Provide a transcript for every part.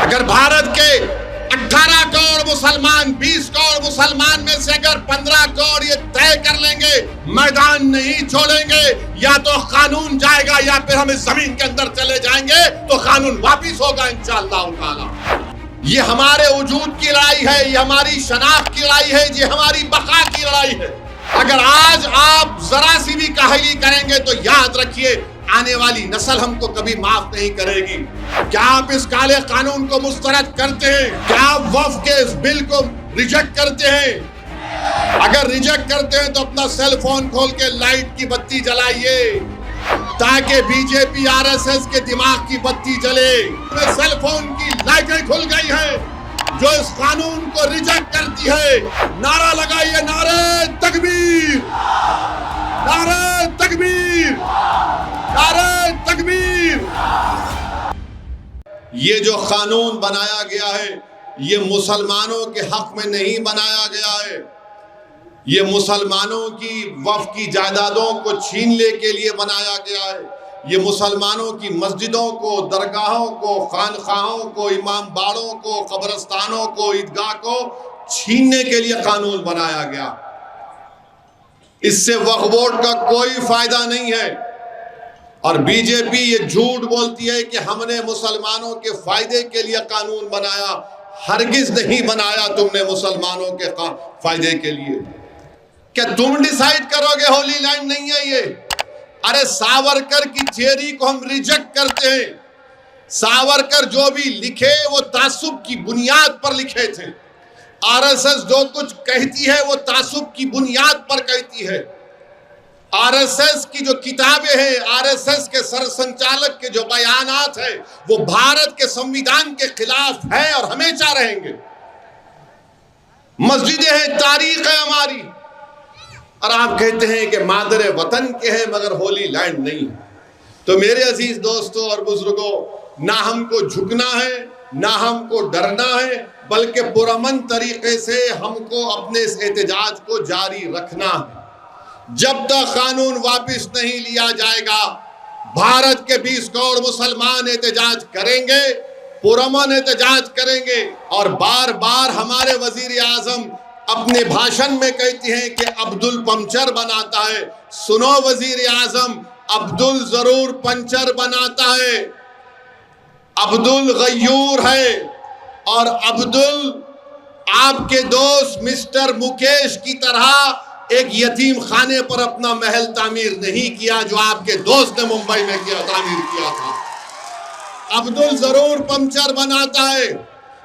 اگر بھارت کے 18 کروڑ مسلمان 20 کروڑ مسلمان میں سے اگر 15 کروڑ یہ طے کر لیں گے میدان نہیں چھوڑیں گے، یا تو قانون جائے گا یا پھر ہم اس زمین کے اندر چلے جائیں گے تو قانون واپس ہوگا انشاءاللہ تعالی۔ یہ ہمارے وجود کی لڑائی ہے، یہ ہماری شناخت کی لڑائی ہے، یہ ہماری بقا کی لڑائی ہے۔ اگر آج آپ ذرا سی بھی کاہلی کریں گے تو یاد رکھیے آنے والی نسل ہم کو کبھی معاف نہیں کرے گی۔ کیا آپ اس کالے قانون کو مسترد کرتے ہیں؟ کیا آپ وقف کے اس بل کو ریجیکٹ کرتے ہیں؟ اگر ریجیکٹ کرتے ہیں تو اپنا سیل فون کھول کے لائٹ کی بتی جلائیے تاکہ B J P R S S کے دماغ کی بتی جلے۔ سیل فون کی لائٹیں کھل گئی ہیں جو اس قانون کو ریجیکٹ کرتی ہے۔ نعرہ لگائیے، نعرہ تکبیر، نعرہ تکبیر، نعرہ تکبیر۔ یہ جو قانون بنایا گیا ہے یہ مسلمانوں کے حق میں نہیں بنایا گیا ہے، یہ مسلمانوں کی وقف کی جائیدادوں کو چھیننے کے لیے بنایا گیا ہے، یہ مسلمانوں کی مسجدوں کو، درگاہوں کو، خانقاہوں کو، امام باڑوں کو، قبرستانوں کو، عیدگاہ کو چھیننے کے لیے قانون بنایا گیا۔ اس سے وقف بورڈ کا کوئی فائدہ نہیں ہے، اور بی جے پی یہ جھوٹ بولتی ہے کہ ہم نے مسلمانوں کے فائدے کے لیے قانون بنایا۔ ہرگز نہیں بنایا تم نے مسلمانوں کے فائدے کے لیے۔ کیا تم ڈیسائیڈ کرو گے؟ ہولی لینڈ نہیں ہے یہ۔ ارے ساورکر کی تھیوری کو ہم ریجیکٹ کرتے ہیں۔ ساورکر جو بھی لکھے وہ تعصب کی بنیاد پر لکھے تھے۔ آر ایس ایس جو کچھ کہتی ہے وہ تعصب کی بنیاد پر کہتی ہے۔ آر ایس ایس کی جو کتابیں ہیں، آر ایس ایس کے سر سنچالک کے جو بیانات ہیں وہ بھارت کے سنویدھان کے خلاف ہیں اور ہمیشہ رہیں گے۔ مسجدیں ہیں، تاریخ ہے ہماری، اور آپ کہتے ہیں کہ مادر وطن کے ہیں مگر ہولی لینڈ نہیں۔ تو میرے عزیز دوستوں اور بزرگوں، نہ ہم کو جھکنا ہے نہ ہم کو ڈرنا ہے، بلکہ پرامن طریقے سے ہم کو اپنے اس احتجاج کو جاری رکھنا ہے۔ جب تک قانون واپس نہیں لیا جائے گا بھارت کے 20 کروڑ مسلمان احتجاج کریں گے، پرامن احتجاج کریں گے۔ اور بار بار ہمارے وزیر اعظم اپنے بھاشن میں کہتی ہیں کہ عبدل پنچر بناتا ہے۔ سنو وزیر اعظم، عبدل ضرور پنچر بناتا ہے، عبدل غیور ہے، اور عبدل آپ کے دوست مسٹر مکیش کی طرح ایک یتیم خانے پر اپنا محل تعمیر نہیں کیا جو آپ کے دوست نے ممبئی میں تعمیر کیا تھا۔ عبدل ضرور پنچر بناتا ہے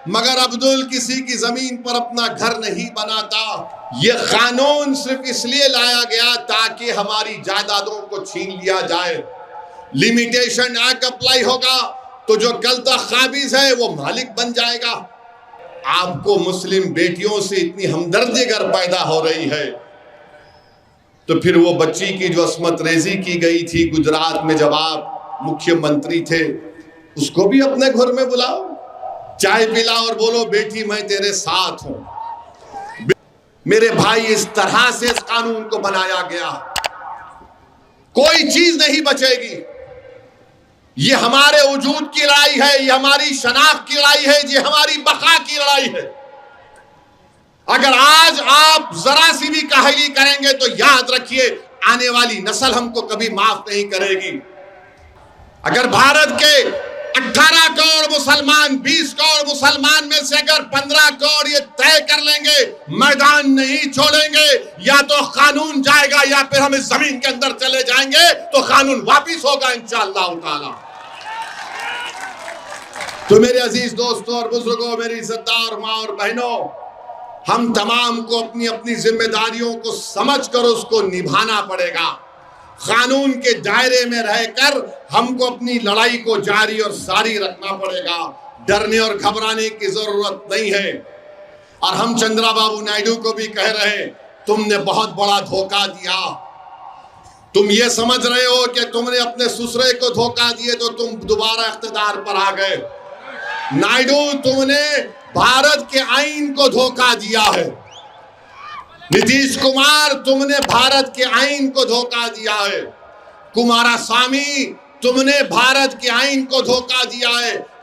مگر عبدل کسی کی زمین پر اپنا گھر نہیں بناتا۔ یہ قانون صرف اس لیے لایا گیا تاکہ ہماری جائیدادوں کو چھین لیا جائے۔ لیمیٹیشن ایکٹ اپلائی ہوگا تو جو کل تک قابض ہے وہ مالک بن جائے گا۔ آپ کو مسلم بیٹیوں سے اتنی ہمدردی اگر پیدا ہو رہی ہے تو پھر وہ بچی کی جو عصمت ریزی کی گئی تھی گجرات میں جب آپ مکھیہ منتری تھے، اس کو بھی اپنے گھر میں بلاؤ، چائے پلاؤ اور بولو بیٹی میں تیرے ساتھ ہوں۔ میرے بھائی، اس طرح سے اس قانون کو بنایا گیا، کوئی چیز نہیں بچے گی۔ یہ ہمارے وجود کی لڑائی ہے، یہ ہماری شناخت کی لڑائی ہے، یہ ہماری بقا کی لڑائی ہے۔ اگر آج آپ ذرا سی بھی کاہلی کریں گے تو یاد رکھیے آنے والی نسل ہم کو کبھی معاف نہیں کرے گی۔ اگر بھارت کے 18 کروڑ مسلمان 20 کروڑ مسلمان میں سے اگر 15 کروڑ یہ طے کر لیں گے میدان نہیں چھوڑیں گے، یا تو قانون جائے گا یا پھر ہم اس زمین کے اندر چلے جائیں گے تو قانون واپس ہوگا انشاءاللہ تعالی۔ تو میرے عزیز دوستوں اور بزرگوں، میری عزتدار ماں اور بہنوں، ہم تمام کو اپنی اپنی ذمہ داریوں کو سمجھ کر اس کو نبھانا پڑے گا۔ قانون کے دائرے میں رہ کر ہم کو اپنی لڑائی کو جاری اور ساری رکھنا پڑے گا۔ ڈرنے اور گھبرانے کی ضرورت نہیں ہے۔ اور ہم چندرا بابو نائیڈو کو بھی کہہ رہے ہیں، تم نے بہت بڑا دھوکہ دیا۔ تم یہ سمجھ رہے ہو کہ تم نے اپنے سسرے کو دھوکہ دیے تو تم دوبارہ اقتدار پر آ گئے۔ نائیڈو، تم نے بھارت کے آئین کو دھوکہ دیا ہے۔ نتیش کمار، تم نے بھارت کے آئین کو دھوکہ دیا ہے۔ کمارا سوامی، تم نے بھارت کے آئین کو دھوکہ دیا ہے۔